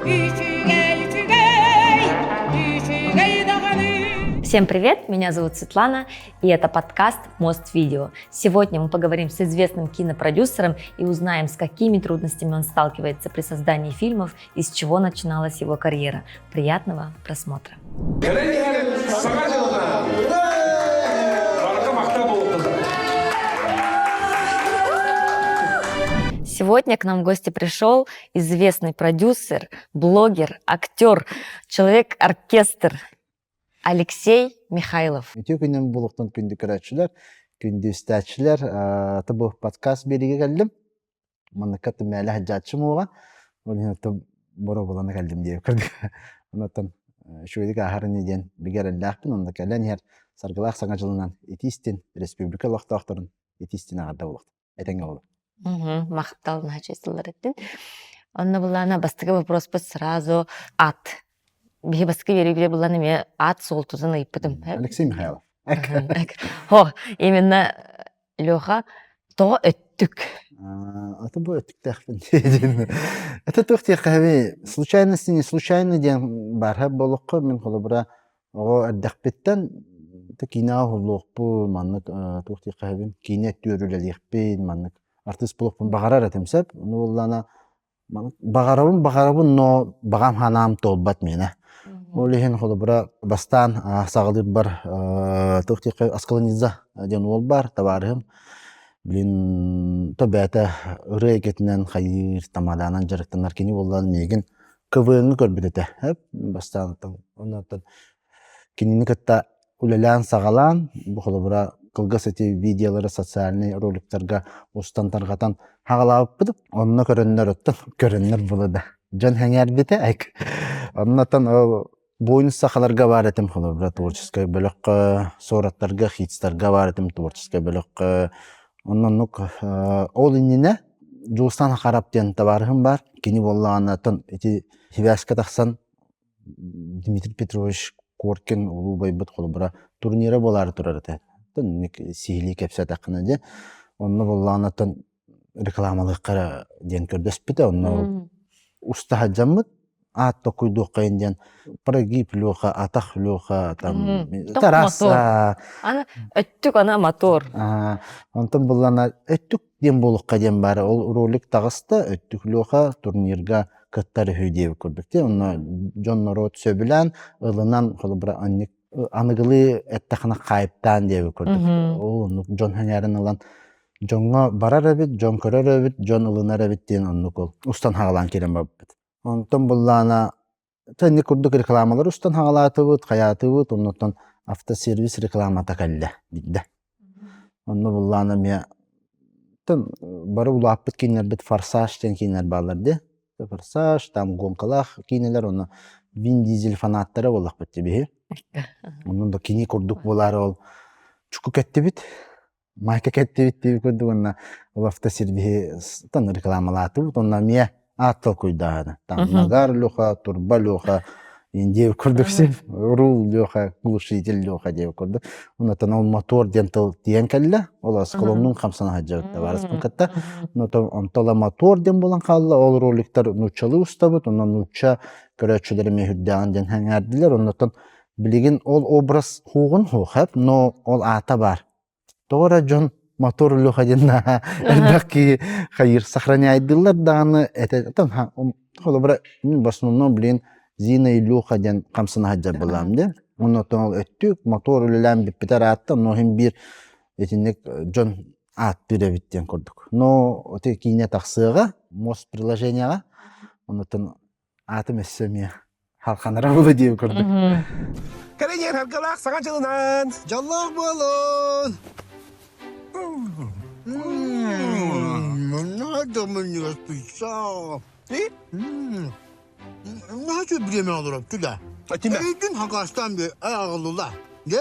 Всем привет, меня зовут Светлана, и это подкаст «Мост Видео». Сегодня мы поговорим с известным кинопродюсером и узнаем, с какими трудностями он сталкивается при создании фильмов и с чего начиналась его карьера. Приятного просмотра. Сегодня к нам в гости пришел известный продюсер, блогер, актер, человек-оркестр Алексей Михайлов. Күннен булуктан күндү көрәчүләр, күндү истәчләр, табу подкаст бериге geldim. Маны катты мәле хаҗатчы муга. Ул тоб боро буланы geldim дип кирдик. Онтан шуйдык ахырын иден бигәр лахтын, онда кәлән яр саргылак саңа жылынан Этистин республика лохтахтырын Этистин агырда булды. Әйтәнгә булды. Мактал начислар эттин. Онна булана бастыгы вопрос по сразу ат. Бихи баскы берегле буланы ме ат солтузын ыйппытым. Алексей Михайлов. О, именно Лёха то өттүк. Это будет тахпин. Это тухти кави. Случайности не случайно ден барха болукка мен холобра о аддахпеттен такина холукпу маннык тухти кавин кинет төрүлелихпин маннык артист болукпун багарар этемсеп. Ну буллана багарабын но багам ханам толбат мене. Олихин холобра бастан сагылыр бар тухти аскаланиза ден ол бар табарым. Блин, то бета регетнен хайыр тамаданан жарыктанар кини боллан меген КВН көрбүтөтө. Хеп бастан онтон кинини катта улалан сагалан бу холобра кылгас эти видеолары социальный роликтарга устантаргатан хагалап бит. Онно көрөннөр өттөн көрөннөр булуда. Жан хаңар бите айк. Оннотон бонус сахаларга бар этим холобра творческая бөлөк сураттарга хитстарга бар этим творческая бөлөк. Оннан нук ол иннине жуустан карап ден табарым бар. Кини боллаанатын эти хивяска таксан Дмитрий Петрович Коркин улубай бит холбара турнира болар турар эте. Тон ник сихили кепсе такына де. Онны боллаанатын рекламалыкка ден көрдөспүтө. Онны уста хаджамыт ат токуйду кайынден прогиб лёха, атах лёха, там тараса. Ана өттүк ана мотор. Онтон буллана өттүк ден болукка ден бар. Ол ролик тагыста өттүк лёха турнирга каттары хөйдеп көрдүк. Онна Жон Народ сөбүлән ылынан холбра анник аныгылы эттахына кайыптан деп көрдүк. Ол Жон ханярын ылан Жонга барар бит, Жон көрөр бит, Жон ылынар бит ден оннук ол. Устан хагалан келен бабыт. Онтон буллана тәнни курдук рекламалар устан хагалатыбыт, каятыбыт, оннотон автосервис рекламата калле бидде. Онно буллана ме тон бары улаппыт кинер бит форсаж тен кинер баларды. Форсаж, там гонкалах кинелер, онно Вин Дизель фанаттары болак бит тебе. Оннон да кини курдук булар ол чуку кетти бит. Майка кетти бит деп көрдүк, онна автосервис тон рекламалатыбыт, онна ме аттал куйданы. Там нагар лёха, турба лёха, индев көрдүксеп, рул лёха, глушитель лёха деп көрдүк. Онотон ол мотор дентал тиен келле, ол асколомнун камсана хаджабытта барыспын катта. Онтола мотор ден болан калла, ол роликтар нучалы устабыт, онан нуча көрөчүлөр мехүрдаган ден хаңардилер. Онотон билеген ол образ хугун хухап, но ол ата бар. Тора Жон мотор лёха денна эрдаки хайыр сохраняйдылар даны это там холобра мен в основном блин Зина и Лёха ден камсына хаджар булам де. Онотон өттүк мотор үлелән биппитер атты, но хим бир этинек Жон ат биребиттен көрдүк. Но оте кине таксыга мост приложенияга онотон атым эссеме халканара болу деп көрдүк. Кәренер харгалак саңа жылынан жаллак болун. Nerede meniyoruz pizza? Nasıl bilemiyorum tüda? Kimde? Dün hakastan bir ağlıla. Ne?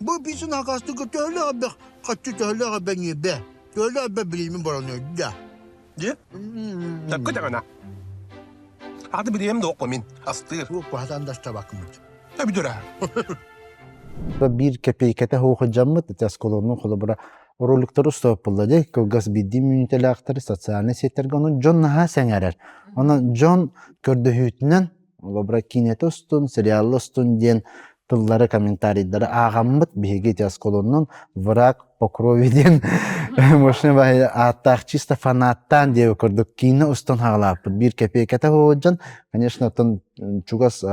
Bu bizim hakastığı töyle abi kaçtı töyle abi ben be. Töyle abi bilimin baranıyor da. Je? Takı takana. Adı bileyim de okumin. Astır. Bu vatandaşta bakın. Tabii dur ha. Bir kepekete hoğacağımı teskolonun kolubra роликтер устап булды. Кылгас бидди мүнителактары социальный сеттерге оны Джон наха сәңәрер. Оны Джон көрдөһүтүнөн олобра кинете устун, сериаллы устун ден тыллары комментарийлары агаммыт биһиги тяс колоннун враг по крови ден мошне бай аттак чисто фанаттан деп көрдүк. Кине устун хагалаппыт. Бир кепекете ходжан, конечно, тон чугас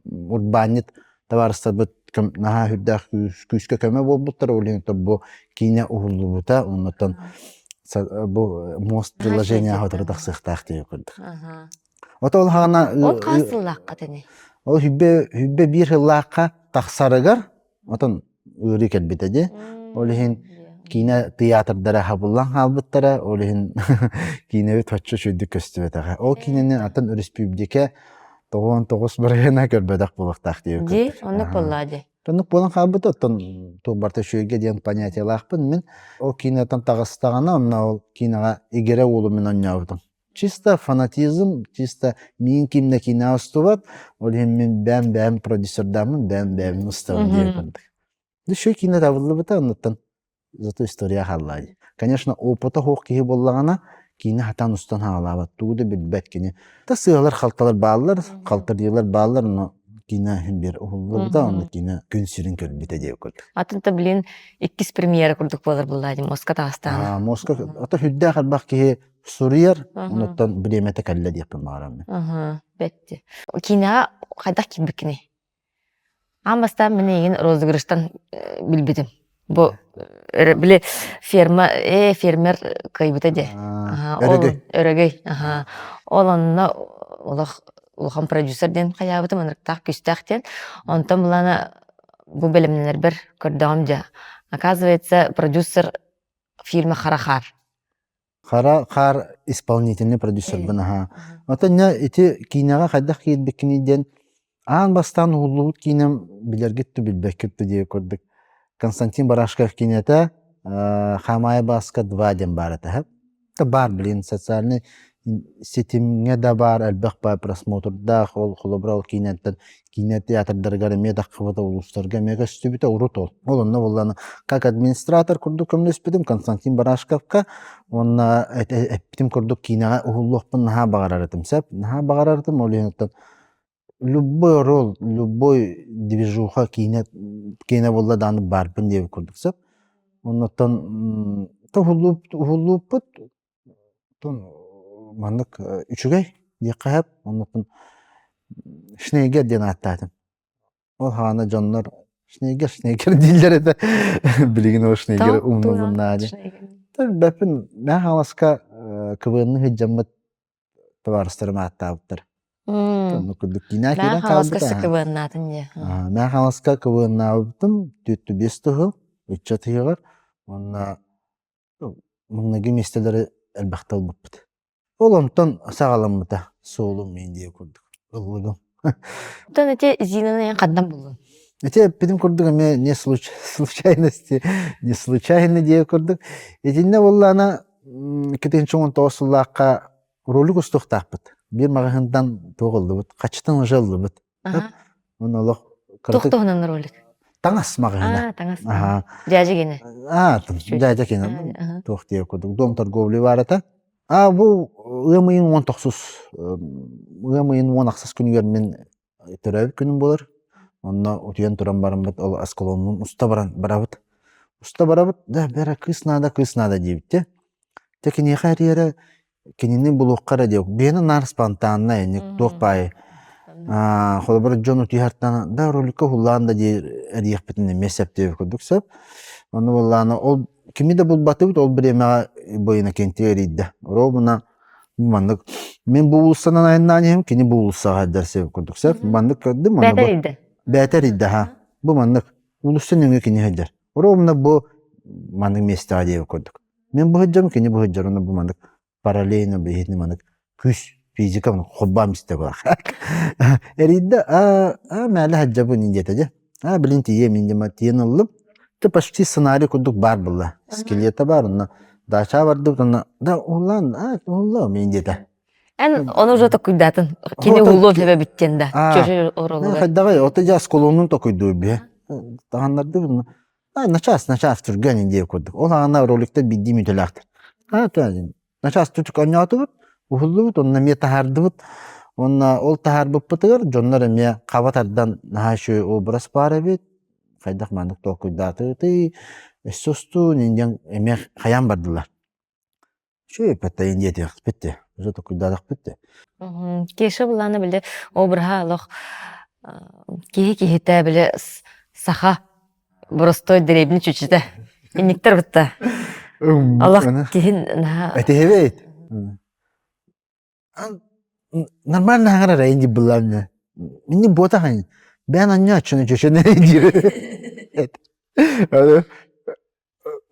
урбанит товарыстарбыт наха хүрдах күскө көмө болбуттар олин бу кине улубута оннотон бу мост приложение хатырдак сыктак деп көрдүк. Ото ол хана Он касыллакка тени. ол хүббе бир хыллакка таксарыгар отон ыры келбетеди. Олин кине театрдара хабуллан халбыттара олин кинеби точчу шүдүк көстүбетага. Ол киненин атын республика 99 барына көрбөдак булактак деп. Ди, оны поллади. Тонук болан халбыт оттон тубарта шүйге деген понятие лахпын мен. Ол кинетан тагыстагана онна ол кинага игере улу мен оннявдым. Чисто фанатизм, чисто мен кимне кине устубат, олин мен бәм продюсердамын, бәм устабын деп көрдүк. Шу кине табылды быта оннотон зато история халлай. Конечно, опыта хок кихи боллагана кине хатан устан хаалабат. Тугуду билбет кине. Та сыгалар халталар баалар, халтардыйлар баалар, но кине бир ухуллы быта, онно кине күн сирин көрбүтө деп көрдүк. Атынта билин 2 премьера курдук болар буллади Москва Тагыстан. Москва ата хүддә халбак кихи сурьер, оннотон биремете калле деп барам. Бетти. Кинега кайдак кибикни. Амбастан менен розыгрыштан билбедим. Бу биле фермер кайбыта де. Өрөгөй. Ол онна улахан продюсерден каябытым анырктак күстактен. Онтон булана бу белемнелер бир көрдөгөм же. Оказывается, продюсер фильма Харахар. Харахар исполнительный продюсер бына. Отоня эти кинега кайдак кийбекни ден ан бастан улуут кинем билергитту билбеккитту деп көрдүк. Константин Барашков кинете Хамай Баска 2 ден бар это. Это бар, блин, социальный сетимге да бар, әлбәк по просмотрда, ол холобрал кинеттен, кинотеатрдарга медак кыбыта улустарга мега стүбүтө урут ол. Ол онна болланы как администратор курдук көмлөспүдүм Константин Барашковка, онна эптим курдук кинега ухуллукпун наха багарарытым сеп, наха багарарытым ол енеттен любой роль, любой движуха кине болла даны барбын деп курдук сеп. Оннотон ухуллуппут тон мандык үчүгөй диккап, оннотон Шнейгер ден аттатым. Ол хана жоннор Шнейгер дилдер это билигин ол Шнейгер умнун нади. Бәпин мен халаска кыбынны хиджаммат товарыстарыма аттаптыр. Ну кудук кина кирен халаска кыбыннатын же. Мен халаска кыбыннабытым 4-5 тыгыл, 3 тыгылар. Онна мыңнаги местелери элбактал буппут. Ол онтон сагаламмыта соолум мен деп курдук. Ыллыгым. Тон эте Зинаны каддан болдун. Эте бидим курдук эме не случайности, не случайно деп курдук. Этинде боллана 2019 ролик устуктакпыт. Бир магазиндан тогылдыбыт, качтан жылдыбыт. Оны олох Токтогунан ролик. Таңас магазина. Таңас. Жажыгене. Жажыгене. Тох деп курдук. Дом торговли бар ата. Бу ымыйын 19 ымыйын 10 аксас күнүгөр мен төрөбүт күнүм болор. Онна утуян туран барымбыт, ол асколонун уста барабыт. Уста барабыт, да бера кыснада дейбит. Текини харьера кинини булуккара деп. Бени нар спонтанно эник токпай. Холобор Джон утуяттан да роликка хулланда де эрияппитин месеп деп көрдүксөп. Оны болланы ол кимиде булбатыбыт, ол биреме бойына кентерийди. Робуна мандык мен буулсанан айнанем кини буулсага дерсеп көрдүксөп. Мандык көрдүм аны. Бетер идди ха. Бу мандык улустан өңө кини хелдер. Робуна бу мандык месте деп көрдүк. Мен бу хеджем кини бу хеджеруна бу мандык параллельно бейни мандык күс физика хоббам исте бар. Эридде мәле хеджебу ниндете. Билинти еминде матиен алып ты почти сценарий курдук бар булла. Скелета бар, но дача бардык, да улан, мен дете. Оны уже токуйдатын. Кини улуу лебе биттенде. Чөшө оролу. Хаддагай, ота жас колонун токуйду бе. Таганнарды Начас түрген инде курдук. Ол ана роликте бидди мүтелактыр. Тәдин. Начас түтүк оннотубут, ухуллубут, онна ме тахардыбут. Онна ол тахарбып бытыгар, жоннор эме кабатардан нахашы образ бар бит. Хайдак мандык толкуйдаты ты эссосту нинден эме хаян бардылар. Шо эпетте инде тек битте. Уже толкуйдадак битте. Кеше буланы биле обраха алох кихи биле саха простой дребни чучута. Инниктер бутта. Аллах кихин Этебет. Нормально хагара рейнди булламна. Минни бота хань. Ben anne açını çeşene diyor.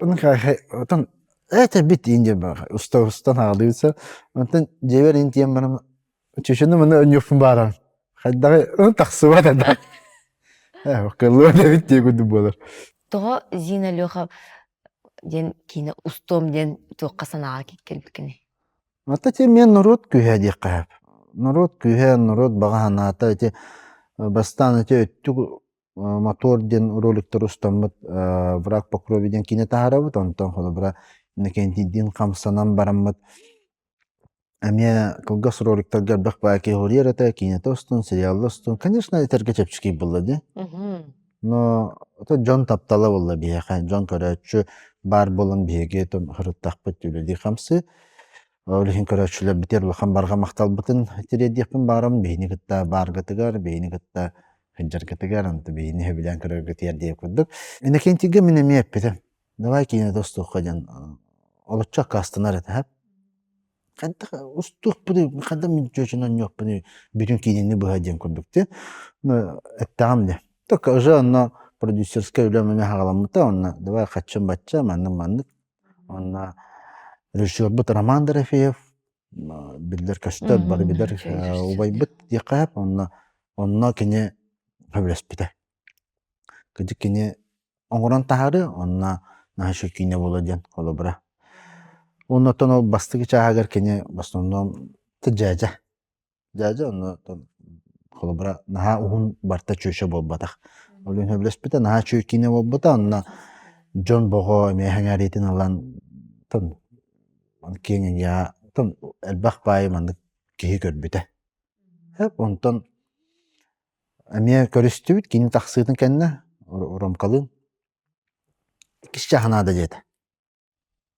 Onun otan bit ince bak ustan ağlıyorsa ondan cever intiyem bana çeşene bana ön yapım baran. Hatta onu taksı var da. Bakılıyor da bit diye kudu bolar. Toho zina loha den kine ustom den to kasana kelbikini. Hatta men nurut kühe diye kayıp. Nurut kühe nurut bağına hatta бастан эти өттүк мотор ден роликтер устамыт враг по крови ден кине тахарабыт онтон холо бара некентидин камсанан барамыт эме кылгас роликтерге бак баки хорьерата кине тостун сериаллостун конечно этерге чепчики булды но это Джон таптала булды бияка Джон көрөчү бар болун биеге том хырыттакпыт үлүди камсы Олихин көрөчүлөр битер улахан барга макталбытын тиредиякпын барам бейни кытта баргатыгар бейни кытта хыджаргатыгар анты бейни хебилен көрөгөтер деп курдук. Энекентиге мен эме эппете. Давай кине достукка жан олочча кастынар этеп. Кантта устук буду кандай мен жөчөнөн жок буну бүтүн кинени буга дем курдук те. Эттамде. Так уже на продюсерская үлөмөне хагаламыта онна давай каччан батча манны онна режиссер бут Роман Дорофеев билдер каштар бар билдер убайбыт дикап онна кине хабреспите. Кыдык кине оңорон тахары онна нашы кине болоден колобра. Онна тоно бастыгы чагар кине бастондон тыжажа. Жажа онна колобра наха ухун барта чөшө болбатак. Олун хабреспите наха чөй кине болбата онна Джон Бого механгаритин алан тон Кенен я тон элбах бай мандык кихи көрбүтэ. Хеп онтон эме көрүстүбүт кини таксыытын кенне оромкалын киш жаханада жете.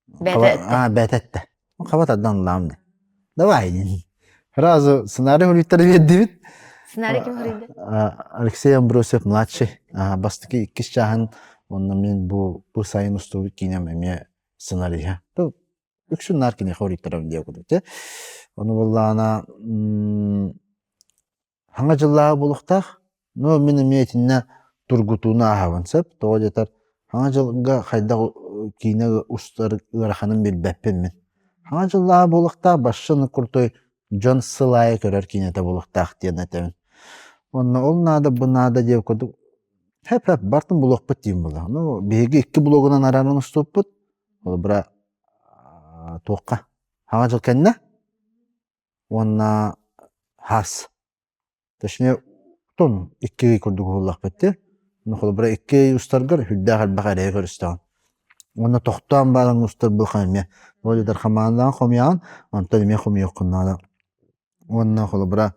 Бететте. Кабат аддан ламды. Давай. Сразу сценарий улиттер бердибит. Сценарий ким хөрүндө? Алексей Амбросев младший. Бастыки киш жахан онна мен бу сайын устубут кинем эме сценарийга. Үксүн наркине хориктерем диye кудукте. Onu bollana hanga жыллаа булуктак, но мен эметинне тургутуна хавансап, то жетер. Hanga жылга хайда кине устар ыраханын билбеппин мен. Hanga жыллаа булукта башчыны куртой Джон Сылай көрөр кинете булуктак диенетем. Онна ол нада бунада диye кудук. Хеп бартын булукпут дийм була. Ну беги 2 блогунан аранын уступпут. Ол бра тоққа. Хаңа жыл кәнне? Онна хас. Тәшіне тон 2 көрдігі олақ бәтті. Нұқылы бұра 2 ұстарғыр хүлді қалбақ әрі көрістіған. Онна тоқтан бағын ұстар бұл қайме. Ол едер қамандан қомияған, онтан еме қомия құннады. Онна құлы бұра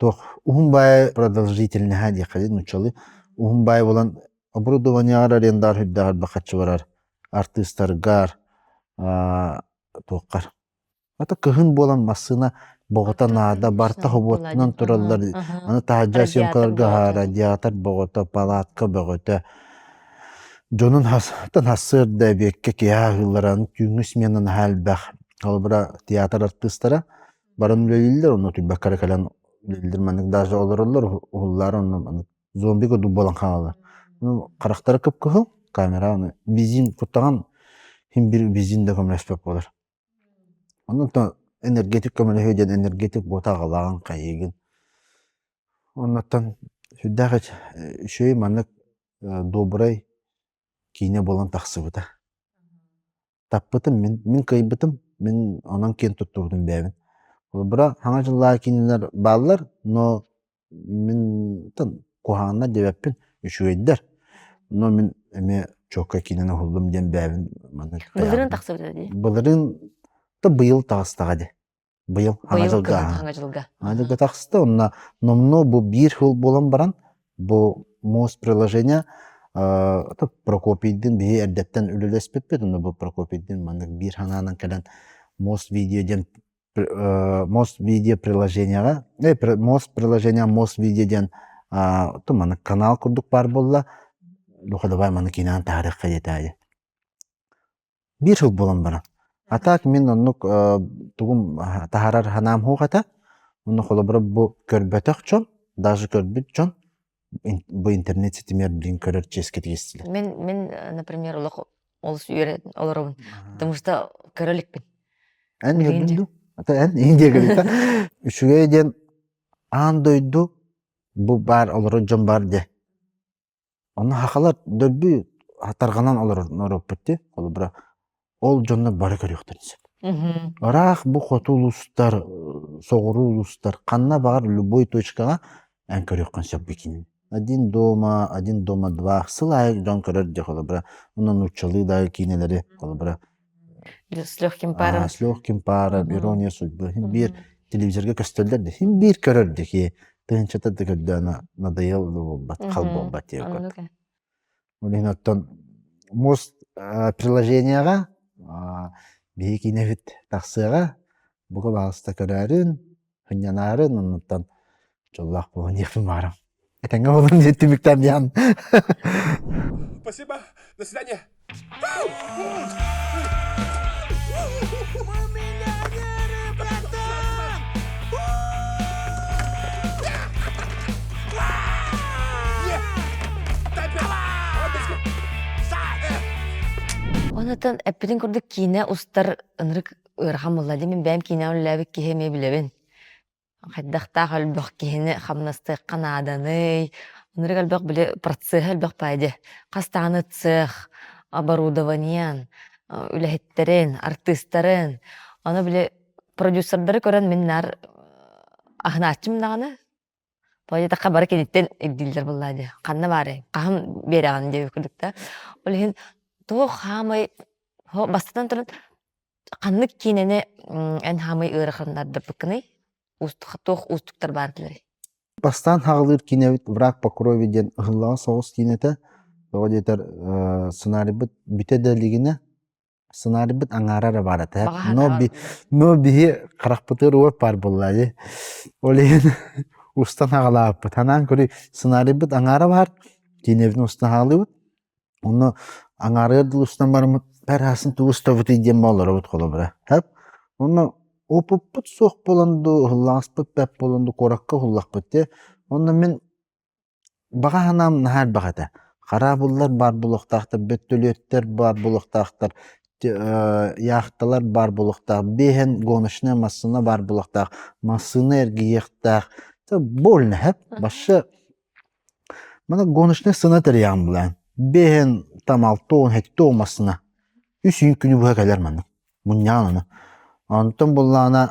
тоқ. Ухын бай продолжительный хәді қадет мұчалы. Ухын бай болан оборудованияр арендар хүлді қалбақ қатшы барар. Артистаргар тоққар. Ата кыһын болан массына Богота нада барта хоботунан тураллар. Аны тахажа съемкаларга радиатор Богота палатка Богота. Жонун хассыр да бекке кия хылларан күңүс менен халбах. Албара театр артисттара барын лелилер оны түбәккәре калан лелилер мәнек даже олорлар уллар оны зомби году болан халар. Карактары кып кыһыл камера аны бизин куттаган Хим bir bizinde komleспек болар. Оннан энергетик көмөлөйден энергетик бота галаган кайыгын. Оннан хүддагыч шөй маннык добрый кине болан таксыбыта. Таппытым мен кайбытым, мен анан кен туттурдум бәбин. Бара хаңа жыллар кинелер баллар, но мен куханна дебеппин үшөйдер. Но мен эме чокка кинени хуллум ден бәбин маны Былырын тақсы өтеді. Былырын та быйыл тагыстага де. Быйыл аңа Быйыл жылга. хаңа жылга. Аңа жылга тагыста онна номно бу бир хыл болан баран бу мост приложение та Прокопийдин бии эрдеттен үлелеспеппет онна бу Прокопийдин мандык бир хананан келен мост видео ден мост видео приложенияга мост приложение мост видео ден то маны канал курдук бар болла Лухадабай маны кинан тарихка детайы. Бир хыл болан баран. Атак мен оннук тугум тахарар ханам хугата онну холобра бу көрбөтөк чон даже көрбүт чон бу интернет сетимер билин көрөр ческет кестилер. Мен, например, олыс үйрен, оларабын. Потому что көрөлікпін. Эн Билинде. көрдү. Ата эн инде көрдү. Үчүгө ден ан дойду бу бар олоро жон бар де. Оны хакалар дөрбү атарганан олор нороппетти. Холобра ол жонно бары көрөктөр. Арах бу хоту улустар, соғыру улустар, қанна бағар любой точкаға ән көрекқан сөп бекінен. Один дома 2, сылай жон көрер де қолы бұра. Онын учалы дағы кейнелері қолы бұра. С легким паром. С легким паром, ирония судьбы. Бір телевизорға көстелдер де, бір көрер де ке. Тыңчата да көрді надоел болбат, қал болбат де көрді. Олен оттан мост приложенияға бейі кейневіт тақсыға бұғы бағыста көрәрін, хүнянарын, оннықтан жоллақ болған епім барым. Этенге болын жеттіміктен ян. Спасибо. До свидания. Онотан әппетін көрдік кейіне ұстар ынырық ұрған болады. Мен бәм кейіне өләбік кейеме білебін. Қайдақтақ әлбіқ кейіне қамнастық қанаданы, ынырық әлбіқ біле процесс әлбіқ байды. Қастағаны цех, оборудованиян, үләхеттерін, артистерін. Оны біле продюсердары көрін меннар ағыначым дағаны. Байды таққа бары кенеттен үлділдер болады. Қанна бары, қағым бері ағаны деп көрдік. Олеген тоқ хамай бастан тұрын қанлық кейнені ән хамай ұрықындарды бұқыны тоқ ұстықтар бардылары. Бастан хағылыр кейневіт враг по крови ден ұғылаға соғыс кейнеті оға детер сценарий бұд бүтедерлігіне сценарий бұд аңарары барады. Но бейі қарақпытыр өр бар болады. Олеген ұстан хағылағы бұд. Ханан көрі сценарий бұд аңары бар, кейневін ұстан хағылы бұд. Оны аңарыр дұлыстан барымыд пәрхасын туғыста бұт еден балары бұт қолы бұра. Оны опып-бұт соқ боланды, ғылағыспыт бәп боланды, қораққа ғылақ бұтте. Оны мен баға ханам нәхәр бағады. Қара бұллар бар бұлықтақтар, бөттөлеттер бар бұлықтақтар, яқталар бар бұлықтақ, бейхен ғонышына масына бар бұлықтақ, масына әргейектақ. Болны әп, башы мана ғонышына сына тәрияғым бұлан. Бейхен тамал тоғын әтті олмасына. Үсін күні бұға кәлер мәнің. Мұнияғыны. Антон бұллағына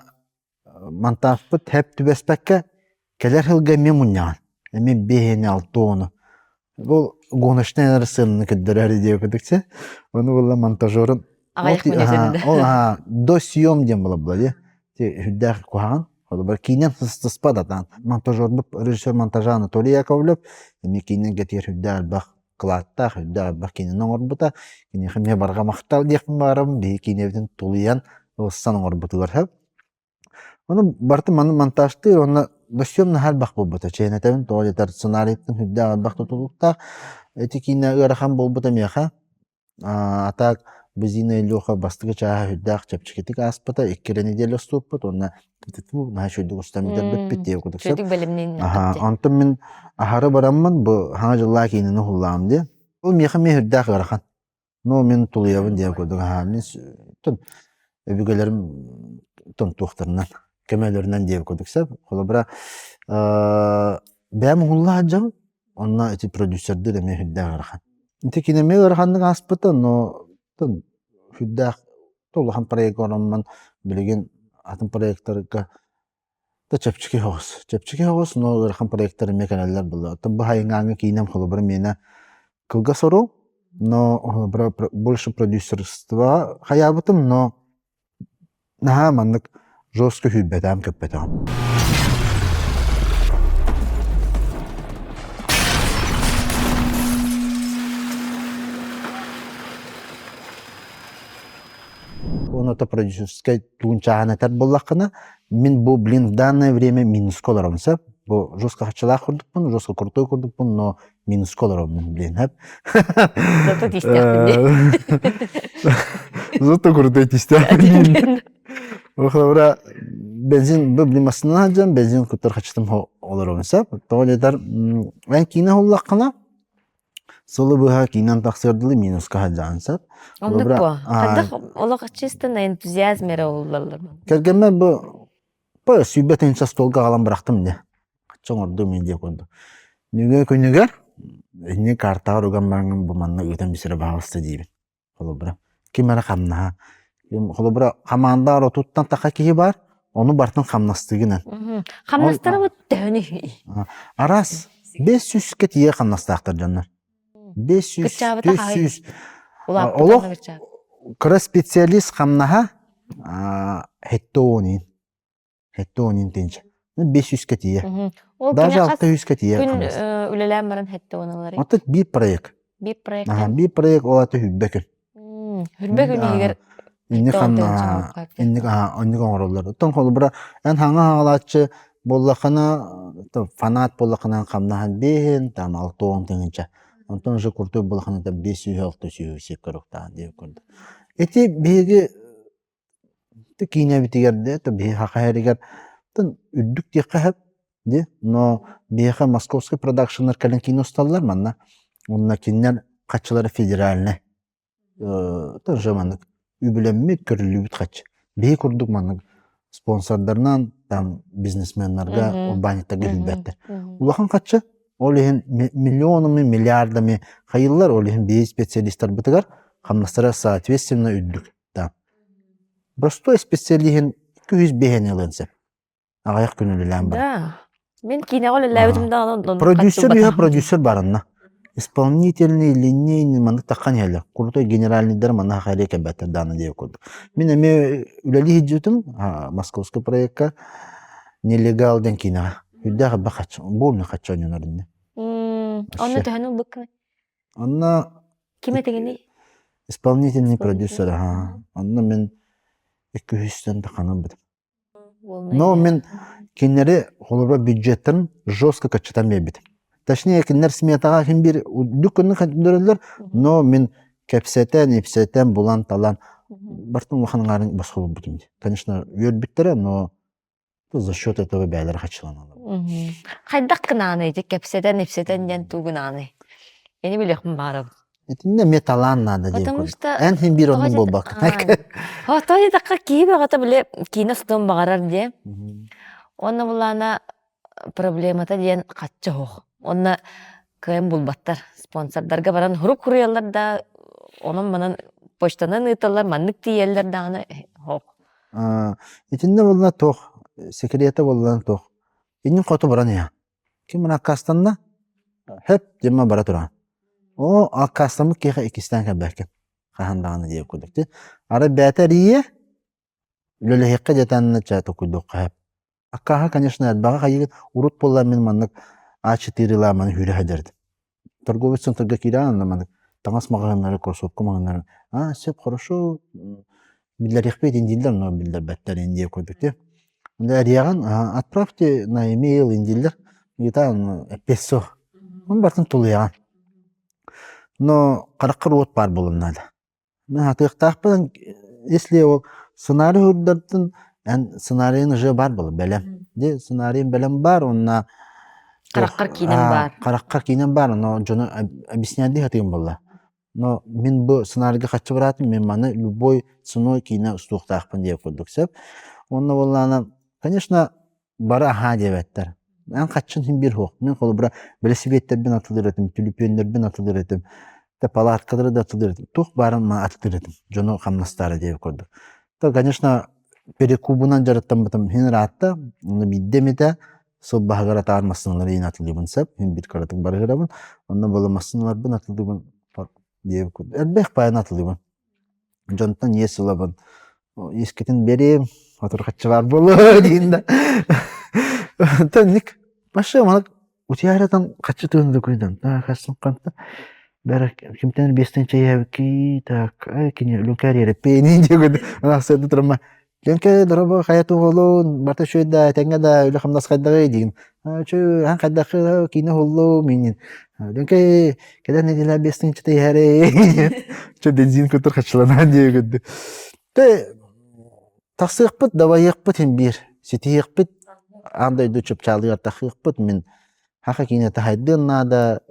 мантақпыт әп түбәспәкке кәлер хылға мен мұнияғын. Әмен бейхені алты оғыны. Бұл ғонышына әрі сыныны күддір әрі деу күдіксе. Оны бұлла монтажорын. Ағайық мінезенді. До съем дем бұла бұла. Хүддәқ қоғаған. Кейнен сыспады атан. Монтажор бұп, режиссер монтажа Анатолий Яковлев. Кейнен кетер хүддәқ бақ қылаттақ, хүддәқ бақ кейнен оңыр бұта. Кейнен мен барға мақтал декпін барым. Бей кейневден тұлыян ұлыстан оңыр бұтылар. Оны барты монтажды, оны до съем нахал бақ бұл бұта. Чейнетәвін тоғалетар сценарийттің хүддәқ бақ тұтылықтақ. Әті кейнен ұрахан бұл бұта меха. Атақ Бізіне Илюха бастығы чаға хүддәқ чәпчікетік аспыта, еккері неделі ұстуыппыт, онына кететіп, наға шөйдік ұстамидер бітпет деу күдіксіп. Шөйдік бәлімнен Антым мен ахары барамын, бұл хаңа жылла кейініні құллағым де. Ол меха мен хүддәқ ұрақан. Но мен тұлыявын деу күдік. Мен өбігелерім тұқтырынан, кәмәлерінен деу күдіксіп. Қолы бұра бәмі құлла аджам, онына әті продюсердер әме хүддәқ ұрақан. Инте кинеме ыраханның аспыты, но хүддәқ толухан проект ораман білеген атын проекттарға да чәпчіке хоғыз. Чәпчіке хоғыз, но ырахан проекттары меканелер болды. Бұл хайыңаңы кейінем қолы бір мені кылга сору, но больше продюсерства хаябытым, но наха маннык жестко хүббетам көппетам. Он это продюсерская тунчаганатар боллаққына, мен бұл, в данное время минусқа оларымса, бұл жестко хачалақ құрдықпын, жестко крутой құрдықпын, но минусқа оларымын, блин, хэп. Зато тистяхпын. Зато крутой тистяхпын. Охлабра бензин блимасына хаджам, бензин күттір хачытым оларымса. Тоғалетар, ән кейіне оллаққына, Солы бұға кейінен тақсырдылы минусқа хаджансап. Ондық бұ. Қадық олық чистын энтузиазмері олалар. Кәргенме бұ сүйбет енча столға қалан бірақтым не. Қатшың орды мен де қойды. Нүге көнігер, не картағыр өген барыңын бұманна өтен бісірі бағысты дейбін. Қолы бұра. Кемері қамнаға. Қолы бұра қаманда ротуттан тақа кейі бар, оны бартын қамнастығынан. Қамнастары бұд дәуіні. Арас, 500 кет ие қамнастақтыр жандар. 500, 400. Олық кірі специалист қамнаға хеттоонин. Хеттоонин тенші. 500 кет ие. Даже 600 кет ие қамнастыр. Күн үлелән баран хеттоонылары. Отыт bir проект. Bir проект. Bir проект олаты хүббекін. Хүрбекін егер Инник оңыролар. Тон қолы бұра ән хаңа ағалатшы боллақына, фанат боллақына қамнаған бейін, там 6-10 теңінші. Онтон же куртой боллақына 500-600 сеп көріқтаған деп көрді. Эти бейгі кейіне бітігерді, бейгі хақайырігер, үддік де қағып, но бейгі московский продакшынлар кәлін кейіне ұсталылар манна. Онына кейінер қатшылары федеральны. Жамандық үбіленме көрілі бүт қатшы. Бей күрдік манық спонсордарынан, бизнесменларға урбаниттағы үлбәттір. Улахан қатшы, ол ехін миллионымы, миллиардымы қайылылар, ол ехін бей специалистар бұтығар, қамнастыра соответственно үддік. Простой специалихін 200 бейін елінсеп. Ағаяқ күнілілән бар. Да. Мен кейіне қолы ләуітімді продюсер барынна. Исполнительный, линейный, манық таққан елі. Крутой генеральныйдар мана хақайрия кәбәттір даны дейі көрді. Мен әме үләлі хеджетім, московский проектқа нелегалден кейінаға. Үддәғі ба қатшы, болны қатшы ойнен орынды. Онна төхіні бұққын? Онна... Кеме тегені? Исполнительный продюсер, онна мен 200-тен таққанын бідім. Но мен кенері қолыба бюджеттін жестко қатшытан бейбідім. Точнее, кинер сметаға кем бір дүккінні қатындырылар, но мен кәпсетен, епсетен, бұлан, талан, бартын ұлғаның арын басқа бұл бүтімді. Конечно, өрбіттері, но за счет этого бәлер қатшыланады. Қайдақ кінаны, кәпсетен, епсетен ден туғынаны. Ені білеқім барым. Этинде металлан надо дейіп көрді. Ән хем бір оның бұл бақ. Той даққа кейі бағата біле кейіні сұтын бағарар де. Оны бұлана проблемата ден қатшы хоқ. Онна кайын булбаттар спонсордарға баран хурук хуруялар да onun манан почтанан ыталар маннык тиеллер даганы хоп. Итинде болна тох секрета болна тох. Инин кото баран я. Ким мына кастанна хеп дема бара туран. О акастамы кеха икистен кабакен. Хандаганы деп көдүктү. Ара бәтәрие лөле хекка жатанна чату көдүк хеп. Акаха конечно бага кайык урут боллар мен маннык А4 ламаны хүрі хәдерді. Торговец центрға киран, таңас мағанлары, кроссовка мағанлары. Сеп, хорошо, билдер екпейт индилдер, но билдер бәттер индия көрдікте. Әрияған, отправьте на имейл индилдер, гитан 500. Он бартын тулыяған. Но қараққыр от бар болынады. Мен атықтақпын, если ол сценарий үрдердің, сценарийын жы бар болы, бәлем. Сценарийын бәлем бар, онына Қараққар кейінен бар. Қараққар кейінен бар, но жоны объясняды хатығым болла. Но мен бұл сценарийге қатшы баратын, мен маны любой ценой кейіне ұстуқтақпын деп көрдіксеп. Онына болланы, конечно, бары аға дебеттер. Мен қатшын хем бір хоқ. Мен қолы бұра велосипедтербен атылыр етім, тюліпендербен атылыр етім, палаткалары да атылыр етім. Тоқ барын ма атылыр етім, жоны қамнастары деп көрдік. То, конечно, перекубынан жараттан бұтым хен ратта, оны биддемеді, Сыл бағығар атағар масынлар ең атылдыбын сәп, мен бір қаратың барығырабын, онна болы масынлар бін атылдыбын, әлбәқ байын атылдыбын. Жонтан ес ұлабын, ескетін берем, отырғатшы бар болу, дейін да. Тәнік, башы маңық, утияратан қатшы туынды көйден, қасын қанты. Бәрі кемтен бестен чай әбікі, так, кене үлінкәр ереппейін, дегенде, анақсайды тұрма. Ленке дұрабы қаяту олуын, барта шөйді, тәңе да үлі қамдас қайдағы дейін. Чөй, қайдақы кейіне олу менен. Ленке, кәдер неделі бестен чытай әрі. Чөй, бензин көтір қатшыланан дегенде. Тақсық бұд, давайық бұд, хем бір. Сетейік бұд, андайды чөп чалығар тақсық бұд, мен хақа кейіне тахайды нада,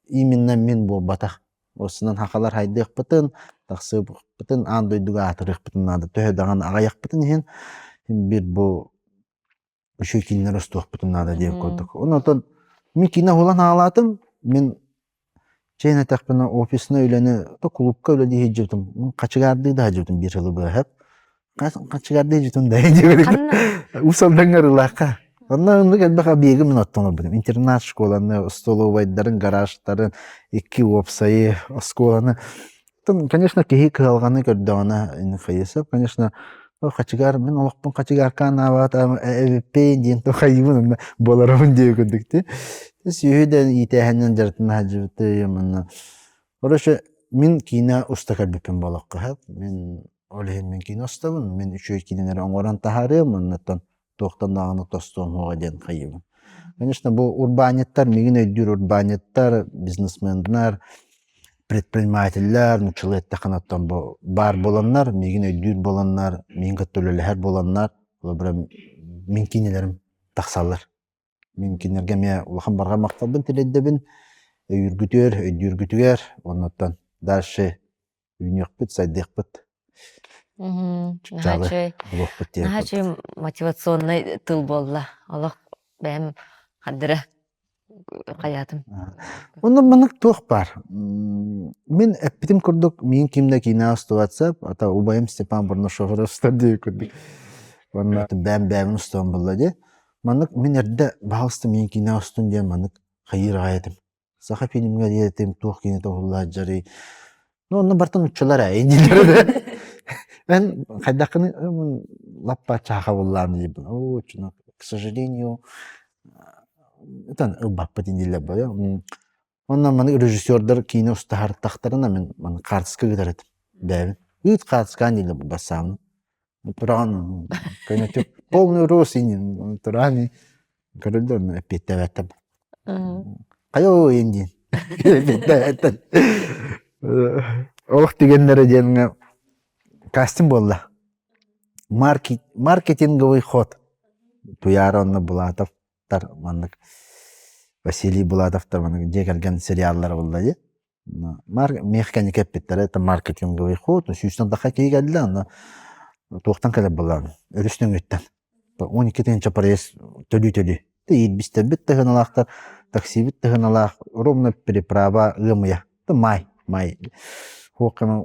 именно мен бұл батақ. Осынан хақалар хайдық бұтын, тақсық бұтын, андойдыға атырық бұтын нада. Төхедаған ағаяқ бұтын ен, бір бұл үші кейінлер ұстуық бұтын нада деп көрдік. Онытын, мен кейіне олан ағалатым, мен чейін атақ бұна офисына өйлені, клубқа өлі дейі жүрдім. Қачығарды да жүрдім бір жылы бұғып. Қачығарды жүрдім дайын деп. Усалдан ғарылаққа. Онна әлбәқ абиегі мен оттыңыр бұдым. Интернат школаны, столовайдарын, гаражтарын, екі опсайы, осколаны. Конечно, кейі кығалғаны көрді ona қайысып. Конечно, қачығар, мен олықпын қачығарқан ават, әвіппен дейін қайымын, боларымын деу көрдікті. Сүйіден етәхінен жартын хажыбыты емін. Орышы, мен кейіне ұста кәрбіппен болық қығып. Мен олығын мен кейіне ұстабын. Мен үші кейінері оңғаран тахарым, оннаттан тоқтан дағаны тостуым оға ден қайымын. Конечно, бұл урбанеттар, мегін өйдір урбанеттар, бизнесмендер, предпринимательлер, нучылетті қанаттан бар боланлар, мегін өйдір боланлар, мен көттөлілер боланлар, мен кейнелерім тақсалар. Мен кейнерге мен ұлақан барға мақталбын тіледдебін, өйдіргүтігер, оннаттан дальше үйнек бұд, сайдек бұд. Нахачы мотивационный тыл болла. Олық бәм қадыры қаятым. Онда мұнық тоқ бар. Мен әппетім көрдік, мен кемді кейіне ұстуатсап, ата Убайым Степан Бұрнышоғыр ұстар дейі көрдік. Бәм-бәмін ұстуан болла де. Мұнық мен әрді бағылысты мен кейіне ұстын де мұнық қайыр ғайетім. Сақа фильмге дейетім, тоқ кейіне тоғылла жарый. Онда бартын ұтшылар әйін дейлері. Мен қайдақыны лаппа чаға болланы дейбін. О, чына, к сожалению, это баппа дейділі бая. Онна маны режиссердар кейіне ұстахар тақтарына мен қартысқа кедер етім. Бәбін. Үт қартысқан дейлі бұл басамын. Тұраған, көйнетіп, полный рос енен. Тұрған, көрілді оны әпетті әттім. Қайо енді. Әпетті әттім. Олық дегенлері деніңі кастинг болды. Маркетинговый ход. Туяра онны Булатовтар, Василий Булатовтар, жекелген сериаллар болды. Мехканик әппеттер, это маркетинговый ход. Сүйістен даққа кей кәділі, тоқтан кәлі болады. Өрістен өттен. 12-тен чапарес төлі-төлі. Едбістен біт тығын алақтар, такси біт тығын алақ, ровно переправа ғымыя. Май. Хоқының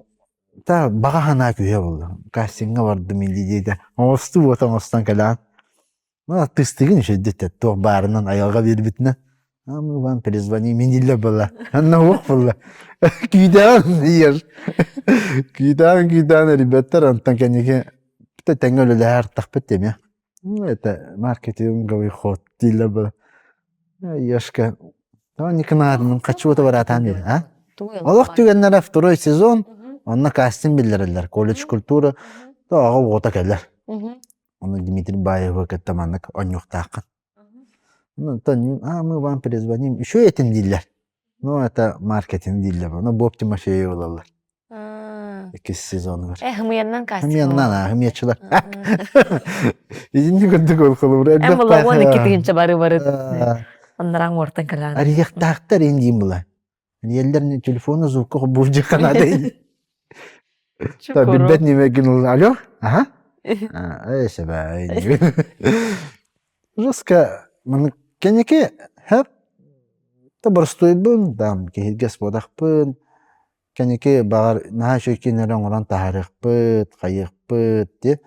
та баға ғана күйе болды. Кастинға барды мен дейді. Оңысты отан остан кәліған. Тыстығын үшедді. Тоқ барынан аяға бербітіні. Вам перезвони, мен дейлі болды. Анна оқ болды. Күйдаған дейер. Күйдаған, ребяттар, антан кәнеге тәңі өлі артақ бітем. Это маркетинговый ход дейлі болды. Ешка. Никынадының қачы оты бар атан дейді. Олық түгенлері второй сезон, онына кастинг білдірілер. Колледж культура, оға ота кәлер. Оны Дмитрий Баевы кәттаманық онюқтақын. Мы вам перезвоним. Еще этим дейлер. Это маркетинг дейлер. Боб Тимофеев олалар. 2 сезон бар. Хымыяннан кастинг. Хымыяннан, хымыячылар. Едінді көрдік ол қылы бұр. Бұла 12-тігінші бары. Ондаран ортан кәлі. Арияқтақтар ендейін бұла. Елдеріне телефоны звуқы бұлжы қанады. Білбет немеген ол. Алло? Аха? Әйші бәй. Жысқа, кәнеке, әп, табырстой бұн, кейгес бодақ бұн, кәнеке бағар, наға шөйкенерін оран тағарық бұд, қайық бұд, де.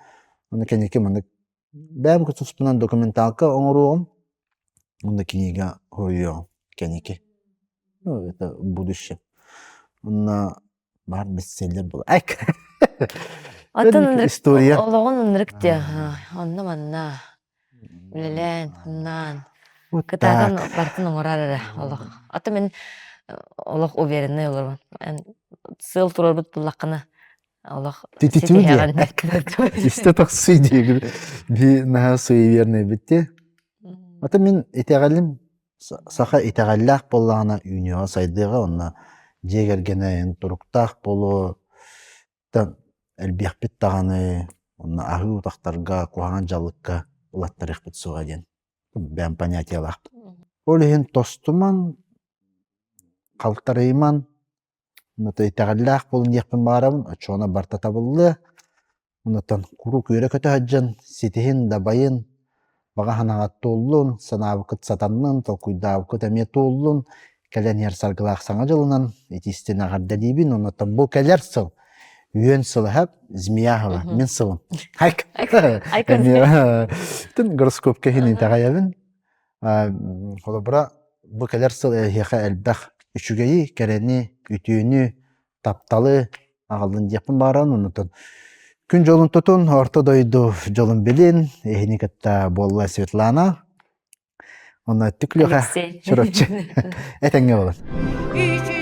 Оны кәнеке бәм күтіспінен документалқа оңыруғым, Онда книга хойо кенеки. Ну, это будущее. Онна бар бестселлер был. Айк. Атын История. олоғын ынрыкте. Онна манна. Үлелен, оннан. Вот Кытатын так. бартын оңырар олық. Аты мен олық уверенный олар. Сыл турар бұт бұллаққына. Олық Ти-ти-тю де. Исте тақсы дейгір. Би наға суеверный бітті. Ата мен етеғалым саха етеғаллақ болағына үйнеға сайдыға, онна жегергені тұруқтақ болу, әлбек бит тағаны, онна ағы ұтақтарға, қуаған жалыққа ұлаттарық бит суға ден. Бән понятиялақ. Олығын тостуман, қалтарыйман, етеғаллақ болын екпін барамын, очуына бартата болы, оннатан құру көйрі көті хаджан, сетихин дабайын, Баға ханағат толлун, санабы кыт сатаннын, толкуйдабы кыт әме толлун, кәлен ер саргылақ саңа жылынан, етистен ағарда дейбін, оннаттан бұл кәлер сыл, үйен сылы әп, змияғыла, мен сылым. Хайк! Тін гороскопқа хенен тағаябын, қолы бұра, бұл кәлер сыл әйхеға әлбәқ үшігейі, кәрені, үтүйіні, тапталы, ағалын депін баран, оннаттан Күн жолын тұтын, орта дойду жолын білін, ехіні кітта болла Светлана. Оны түкліға Алексей. шырапчы. Әтәңге болын. Иди